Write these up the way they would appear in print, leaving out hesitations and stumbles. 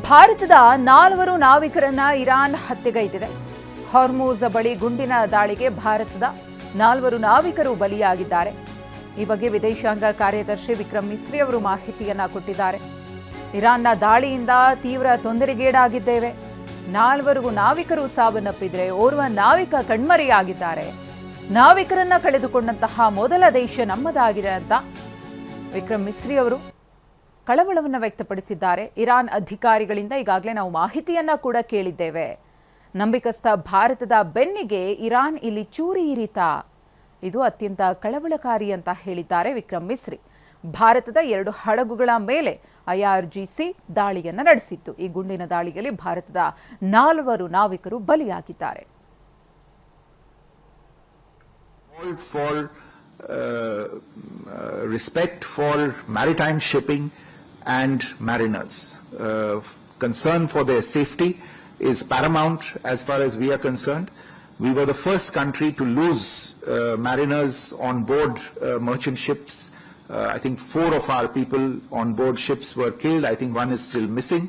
ಭಾರತದ 4 ನಾವಿಕರನ್ನ ಇರಾನ್ ಹತ್ಯೆಗೈದಿದೆ. ಹಾರ್ಮುಜ್ ಬಳಿ ಗುಂಡಿನ ದಾಳಿಗೆ ಭಾರತದ 4 ನಾವಿಕರು ಬಲಿಯಾಗಿದ್ದಾರೆ. ಈ ಬಗ್ಗೆ ವಿದೇಶಾಂಗ ಕಾರ್ಯದರ್ಶಿ ವಿಕ್ರಮ್ ಮಿಸ್ರಿ ಅವರು ಮಾಹಿತಿಯನ್ನ ಕೊಟ್ಟಿದ್ದಾರೆ. ಇರಾನ್ನ ದಾಳಿಯಿಂದ ತೀವ್ರ ತೊಂದರೆಗೀಡಾಗಿದ್ದೇವೆ. 4 ನಾವಿಕರು ಸಾವನ್ನಪ್ಪಿದ್ರೆ ಓರ್ವ ನಾವಿಕ ಕಣ್ಮರೆಯಾಗಿದ್ದಾರೆ. ನಾವಿಕರನ್ನ ಕಳೆದುಕೊಂಡಂತಹ ಮೊದಲ ದೇಶ ನಮ್ಮದಾಗಿದೆ ಅಂತ ವಿಕ್ರಮ್ ಮಿಸ್ರಿ ಅವರು ಕಳವಳವನ್ನು ವ್ಯಕ್ತಪಡಿಸಿದ್ದಾರೆ. ಇರಾನ್ ಅಧಿಕಾರಿಗಳಿಂದ ಈಗಾಗಲೇ ನಾವು ಮಾಹಿತಿಯನ್ನ ಕೂಡ ಕೇಳಿದ್ದೇವೆ. ನಂಬಿಕಸ್ಥ ಭಾರತದ ಬೆನ್ನಿಗೆ ಇರಾನ್ ಇಲ್ಲಿ ಚೂರಿ ಇರಿತಾ, ಇದು ಅತ್ಯಂತ ಕಳವಳಕಾರಿ ಅಂತ ಹೇಳಿದ್ದಾರೆ ವಿಕ್ರಮ್ ಮಿಸ್ರಿ. ಭಾರತದ 2 ಹಡಗುಗಳ ಮೇಲೆ IRGC ದಾಳಿಯನ್ನು ನಡೆಸಿತ್ತು. ಈ ಗುಂಡಿನ ದಾಳಿಯಲ್ಲಿ ಭಾರತದ 4 ನಾವಿಕರು ಬಲಿಯಾಗಿದ್ದಾರೆ. Respect for maritime shipping and mariners. Concern for their safety is paramount as far as we are concerned. We were the first country to lose mariners on board merchant ships. I think 4 of our people on board ships were killed. I think 1 is still missing.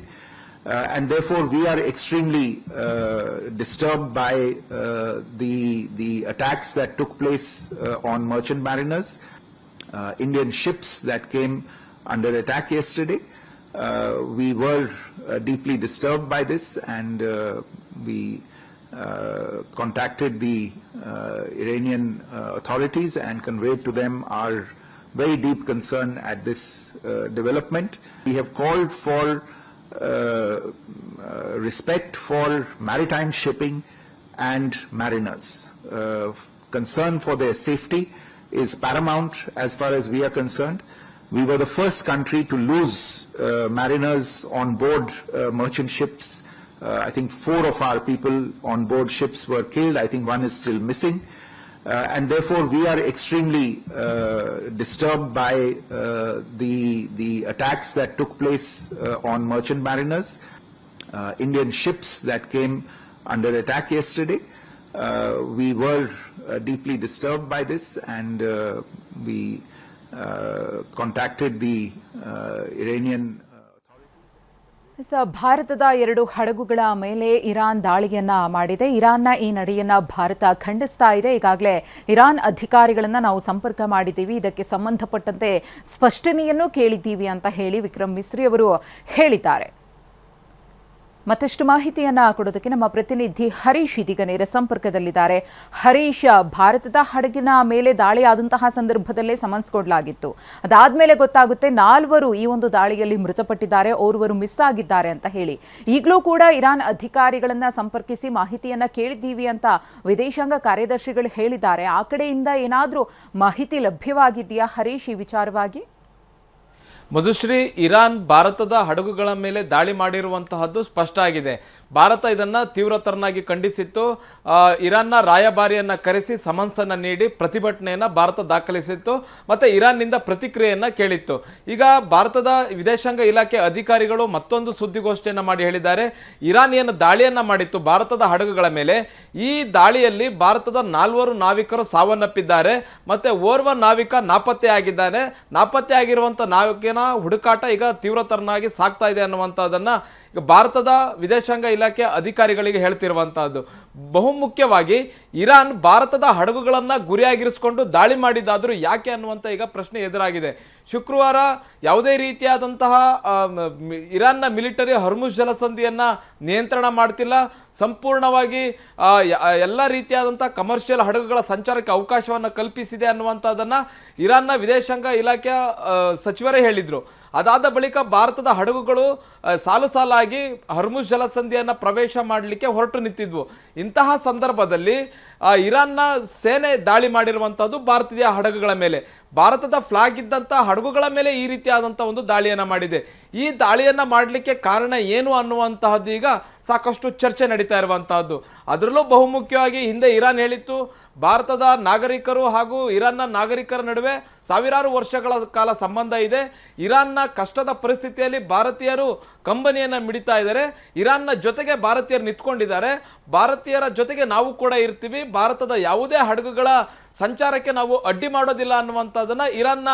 And therefore we are extremely disturbed by the attacks that took place on merchant mariners. Indian ships that came under attack yesterday. We were deeply disturbed by this, and we contacted the Iranian authorities and conveyed to them our very deep concern at this development. We have called for respect for maritime shipping and mariners. Concern for their safety is paramount as far as we are concerned. We were the first country to lose mariners on board merchant ships. I think 4 of our people on board ships were killed. I think 1 is still missing. And therefore we are extremely disturbed by the attacks that took place on merchant mariners. Indian ships that came under attack yesterday. We were deeply disturbed by this, and we contacted the Iranian ಭಾರತದ 2 ಹಡಗುಗಳ ಮೇಲೆ Iran ದಾಳಿಯನ್ನ ಮಾಡಿದೆ. ಇರಾನ್ನ ಈ ನಡೆಯನ್ನ ಭಾರತ ಖಂಡಿಸ್ತಾ ಇದೆ. ಈಗಾಗಲೇ Iran ಅಧಿಕಾರಿಗಳನ್ನ ನಾವು ಸಂಪರ್ಕ ಮಾಡಿದ್ದೀವಿ, ಇದಕ್ಕೆ ಸಂಬಂಧಪಟ್ಟಂತೆ ಸ್ಪಷ್ಟನೆಯನ್ನು ಕೇಳಿದ್ದೀವಿ ಅಂತ ಹೇಳಿ ವಿಕ್ರಮ್ ಮಿಸ್ರಿ ಅವರು ಹೇಳಿದ್ದಾರೆ. ಮತ್ತಷ್ಟು ಮಾಹಿತಿಯನ್ನ ಕೊಡೋದಕ್ಕೆ ನಮ್ಮ ಪ್ರತಿನಿಧಿ ಹರೀಶ್ ಇದೀಗ ನೇರ ಸಂಪರ್ಕದಲ್ಲಿದ್ದಾರೆ. ಹರೀಶ್, ಭಾರತದ ಹಡಗಿನ ಮೇಲೆ ದಾಳಿ ಆದಂತಹ ಸಂದರ್ಭದಲ್ಲೇ ಸಮನ್ಸ್ ಕೊಡಲಾಗಿತ್ತು. ಅದಾದ್ಮೇಲೆ ಗೊತ್ತಾಗುತ್ತೆ 4 ಈ ಒಂದು ದಾಳಿಯಲ್ಲಿ ಮೃತಪಟ್ಟಿದ್ದಾರೆ, ಓರ್ವರು ಮಿಸ್ ಆಗಿದ್ದಾರೆ ಅಂತ ಹೇಳಿ. ಈಗಲೂ ಕೂಡ ಇರಾನ್ ಅಧಿಕಾರಿಗಳನ್ನ ಸಂಪರ್ಕಿಸಿ ಮಾಹಿತಿಯನ್ನ ಕೇಳಿದ್ದೀವಿ ಅಂತ ವಿದೇಶಾಂಗ ಕಾರ್ಯದರ್ಶಿಗಳು ಹೇಳಿದ್ದಾರೆ. ಆ ಕಡೆಯಿಂದ ಏನಾದರೂ ಮಾಹಿತಿ ಲಭ್ಯವಾಗಿದೆಯಾ ಹರೀಶ್ ಈ ವಿಚಾರವಾಗಿ? ಮಧುಶ್ರೀ, ಇರಾನ್ ಭಾರತದ ಹಡಗುಗಳ ಮೇಲೆ ದಾಳಿ ಮಾಡಿರುವಂತಹದ್ದು ಸ್ಪಷ್ಟ ಆಗಿದೆ. ಭಾರತ ಇದನ್ನು ತೀವ್ರತರನಾಗಿ ಖಂಡಿಸಿತ್ತು. ಇರಾನ್ನ ರಾಯಭಾರಿಯನ್ನು ಕರೆಸಿ ಸಮನ್ಸನ್ನು ನೀಡಿ ಪ್ರತಿಭಟನೆಯನ್ನು ಭಾರತ ದಾಖಲಿಸಿತ್ತು ಮತ್ತು ಇರಾನ್ನಿಂದ ಪ್ರತಿಕ್ರಿಯೆಯನ್ನು ಕೇಳಿತ್ತು. ಈಗ ಭಾರತದ ವಿದೇಶಾಂಗ ಇಲಾಖೆ ಅಧಿಕಾರಿಗಳು ಮತ್ತೊಂದು ಸುದ್ದಿಗೋಷ್ಠಿಯನ್ನು ಮಾಡಿ ಹೇಳಿದ್ದಾರೆ, ಇರಾನ್ ಏನು ದಾಳಿಯನ್ನು ಮಾಡಿತ್ತು ಭಾರತದ ಹಡಗುಗಳ ಮೇಲೆ, ಈ ದಾಳಿಯಲ್ಲಿ ಭಾರತದ 4 ನಾವಿಕರು ಸಾವನ್ನಪ್ಪಿದ್ದಾರೆ ಮತ್ತು ಓರ್ವ ನಾವಿಕ ನಾಪತ್ತೆ ಆಗಿದ್ದಾನೆ. ನಾಪತ್ತೆ ಆಗಿರುವಂಥ ನಾವಿಕನ ಹುಡುಕಾಟ ಈಗ ತೀವ್ರತರನಾಗಿ ಸಾಗ್ತಾ ಇದೆ ಅನ್ನುವಂಥದ್ದನ್ನು ಈಗ ಭಾರತದ ವಿದೇಶಾಂಗ ಇಲಾಖೆ ಅಧಿಕಾರಿಗಳಿಗೆ ಹೇಳ್ತಿರುವಂತಹದ್ದು. ಬಹುಮುಖ್ಯವಾಗಿ ಇರಾನ್ ಭಾರತದ ಹಡಗುಗಳನ್ನು ಗುರಿಯಾಗಿರಿಸಿಕೊಂಡು ದಾಳಿ ಮಾಡಿದ್ದಾದರೂ ಯಾಕೆ ಅನ್ನುವಂಥ ಈಗ ಪ್ರಶ್ನೆ ಎದುರಾಗಿದೆ. ಶುಕ್ರವಾರ ಯಾವುದೇ ರೀತಿಯಾದಂತಹ ಇರಾನ್ನ ಮಿಲಿಟರಿ ಹಾರ್ಮುಜ್ ಜಲಸಂಧಿಯನ್ನು ನಿಯಂತ್ರಣ ಮಾಡ್ತಿಲ್ಲ. ಸಂಪೂರ್ಣವಾಗಿ ಎಲ್ಲ ರೀತಿಯಾದಂಥ ಕಮರ್ಷಿಯಲ್ ಹಡಗುಗಳ ಸಂಚಾರಕ್ಕೆ ಅವಕಾಶವನ್ನು ಕಲ್ಪಿಸಿದೆ ಅನ್ನುವಂಥದ್ದನ್ನು ಇರಾನ್ನ ವಿದೇಶಾಂಗ ಇಲಾಖೆಯ ಸಚಿವರೇ ಹೇಳಿದರು. ಅದಾದ ಬಳಿಕ ಭಾರತದ ಹಡಗುಗಳು ಸಾಲು ಸಾಲಾಗಿ ಹಾರ್ಮುಜ್ ಜಲಸಂಧಿಯನ್ನು ಪ್ರವೇಶ ಮಾಡಲಿಕ್ಕೆ ಹೊರಟು ನಿಂತಿದ್ವು. ಇಂತಹ ಸಂದರ್ಭದಲ್ಲಿ ಇರಾನ್ನ ಸೇನೆ ದಾಳಿ ಮಾಡಿರುವಂಥದ್ದು ಭಾರತೀಯ ಹಡಗುಗಳ ಮೇಲೆ. ಭಾರತದ ಫ್ಲಾಗ್ ಇದ್ದಂಥ ಹಡಗುಗಳ ಮೇಲೆ ಈ ರೀತಿಯಾದಂಥ ಒಂದು ದಾಳಿಯನ್ನು ಮಾಡಿದೆ. ಈ ದಾಳಿಯನ್ನು ಮಾಡಲಿಕ್ಕೆ ಕಾರಣ ಏನು ಅನ್ನುವಂತಹದ್ದು ಈಗ ಸಾಕಷ್ಟು ಚರ್ಚೆ ನಡೀತಾ ಇರುವಂತಹದ್ದು. ಅದರಲ್ಲೂ ಬಹುಮುಖ್ಯವಾಗಿ ಹಿಂದೆ ಇರಾನ್ ಹೇಳಿತ್ತು, ಭಾರತದ ನಾಗರಿಕರು ಹಾಗೂ ಇರಾನ್ನ ನಾಗರಿಕರ ನಡುವೆ ಸಾವಿರಾರು ವರ್ಷಗಳ ಕಾಲ ಸಂಬಂಧ ಇದೆ. ಇರಾನ್ನ ಕಷ್ಟದ ಪರಿಸ್ಥಿತಿಯಲ್ಲಿ ಭಾರತೀಯರು ಕಂಬನಿಯನ್ನು ಮಿಡಿತಾ ಇದ್ದಾರೆ. ಇರಾನ್ನ ಜೊತೆಗೆ ಭಾರತೀಯರು ನಿಂತ್ಕೊಂಡಿದ್ದಾರೆ. ಭಾರತೀಯರ ಜೊತೆಗೆ ನಾವು ಕೂಡ ಇರ್ತೀವಿ. ಭಾರತದ ಯಾವುದೇ ಹಡಗುಗಳ ಸಂಚಾರಕ್ಕೆ ನಾವು ಅಡ್ಡಿ ಮಾಡೋದಿಲ್ಲ ಅನ್ನುವಂಥದ್ದನ್ನು ಇರಾನ್ನ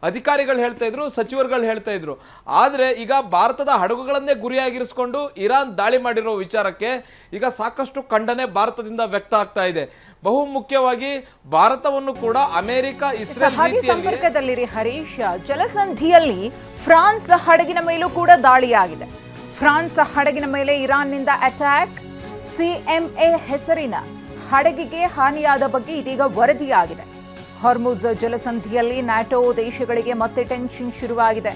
ಅಧಿಕಾರಿಗಳು ಹೇಳ್ತಾ ಇದ್ರು, ಸಚಿವರುಗಳು ಹೇಳ್ತಾ ಇದ್ರು. ಆದರೆ ಈಗ ಭಾರತದ ಹಡಗುಗಳನ್ನೇ ಗುರಿಯಾಗಿರಿಸಿಕೊಂಡು ಇರಾನ್ ದಾಳಿ ಮಾಡಿರೋ ವಿಚಾರಕ್ಕೆ ಈಗ ಸಾಕಷ್ಟು ಖಂಡನೆ ಭಾರತದಿಂದ ವ್ಯಕ್ತ ಆಗ್ತಾ ಇದೆ. ಬಹು ಮುಖ್ಯವಾಗಿ ಭಾರತವನ್ನು ಕೂಡ ಅಮೆರಿಕ, ಇಸ್ರೇಲ್ ಹಾಗೆ ಸಂಪರ್ಕದಲ್ಲಿರಿ ಹರೀಶ್. ಜಲಸಂಧಿಯಲ್ಲಿ ಫ್ರಾನ್ಸ್ ಹಡಗಿನ ಮೇಲೂ ಕೂಡ ದಾಳಿಯಾಗಿದೆ. ಫ್ರಾನ್ಸ್ ಹಡಗಿನ ಮೇಲೆ ಇರಾನ್ನಿಂದ ಅಟ್ಯಾಕ್. CMA ಹೆಸರಿನ ಹಡಗಿಗೆ ಹಾನಿಯಾದ ಬಗ್ಗೆ ಇದೀಗ ವರದಿಯಾಗಿದೆ. ಹಾರ್ಮುಜ್ ಜಲಸಂಧಿಯಲ್ಲಿ ನ್ಯಾಟೋ ದೇಶಗಳಿಗೆ ಮತ್ತೆ ಟೆನ್ಷನ್ ಶುರುವಾಗಿದೆ.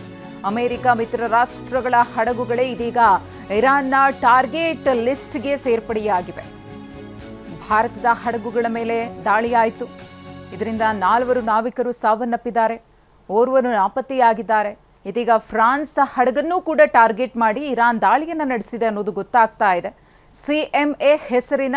ಅಮೆರಿಕ ಮಿತ್ರ ರಾಷ್ಟ್ರಗಳ ಹಡಗುಗಳೇ ಇದೀಗ ಇರಾನ್ನ ಟಾರ್ಗೆಟ್ ಲಿಸ್ಟ್ಗೆ ಸೇರ್ಪಡೆಯಾಗಿವೆ. ಭಾರತದ ಹಡಗುಗಳ ಮೇಲೆ ದಾಳಿಯಾಯಿತು. ಇದರಿಂದ 4 ನಾವಿಕರು ಸಾವನ್ನಪ್ಪಿದ್ದಾರೆ, ಓರ್ವರು ನಾಪತ್ತೆಯಾಗಿದ್ದಾರೆ. ಇದೀಗ ಫ್ರಾನ್ಸ್ ಹಡಗನ್ನೂ ಕೂಡ ಟಾರ್ಗೆಟ್ ಮಾಡಿ ಇರಾನ್ ದಾಳಿಯನ್ನು ನಡೆಸಿದೆ ಅನ್ನೋದು ಗೊತ್ತಾಗ್ತಾ ಇದೆ. CMA ಹೆಸರಿನ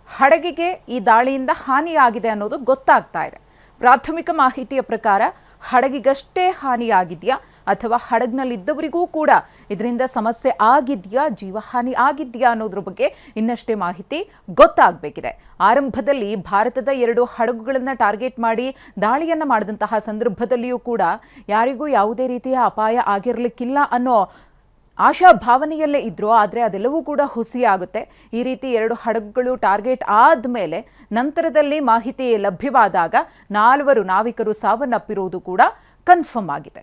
ಹಡಗಿಗೆ ಈ ದಾಳಿಯಿಂದ ಹಾನಿಯಾಗಿದೆ ಅನ್ನೋದು ಗೊತ್ತಾಗ್ತಾ ಇದೆ. ಪ್ರಾಥಮಿಕ ಮಾಹಿತಿಯ ಪ್ರಕಾರ ಹಡಗಿಗಷ್ಟೇ ಹಾನಿಯಾಗಿದೆಯಾ ಅಥವಾ ಹಡಗಿನಲ್ಲಿದ್ದವರಿಗೂ ಕೂಡ ಇದರಿಂದ ಸಮಸ್ಯೆ ಆಗಿದೆಯಾ, ಜೀವಹಾನಿ ಆಗಿದೆಯಾ ಅನ್ನೋದ್ರ ಬಗ್ಗೆ ಇನ್ನಷ್ಟೇ ಮಾಹಿತಿ ಗೊತ್ತಾಗಬೇಕಿದೆ. ಆರಂಭದಲ್ಲಿ ಭಾರತದ 2 ಹಡಗುಗಳನ್ನು ಟಾರ್ಗೆಟ್ ಮಾಡಿ ದಾಳಿಯನ್ನು ಮಾಡಿದಂತಹ ಸಂದರ್ಭದಲ್ಲಿಯೂ ಕೂಡ ಯಾರಿಗೂ ಯಾವುದೇ ರೀತಿಯ ಅಪಾಯ ಆಗಿರಲಿಕ್ಕಿಲ್ಲ ಅನ್ನೋ ಆಶಾಭಾವನೆಯಲ್ಲೇ ಇದ್ರು. ಆದರೆ ಅದೆಲ್ಲವೂ ಕೂಡ ಹುಸಿಯಾಗುತ್ತೆ. ಈ ರೀತಿ 2 ಹಡಗುಗಳು ಟಾರ್ಗೆಟ್ ಆದಮೇಲೆ ನಂತರದಲ್ಲಿ ಮಾಹಿತಿ ಲಭ್ಯವಾದಾಗ 4 ನಾವಿಕರು ಸಾವನ್ನಪ್ಪಿರುವುದು ಕೂಡ ಕನ್ಫರ್ಮ್ ಆಗಿದೆ.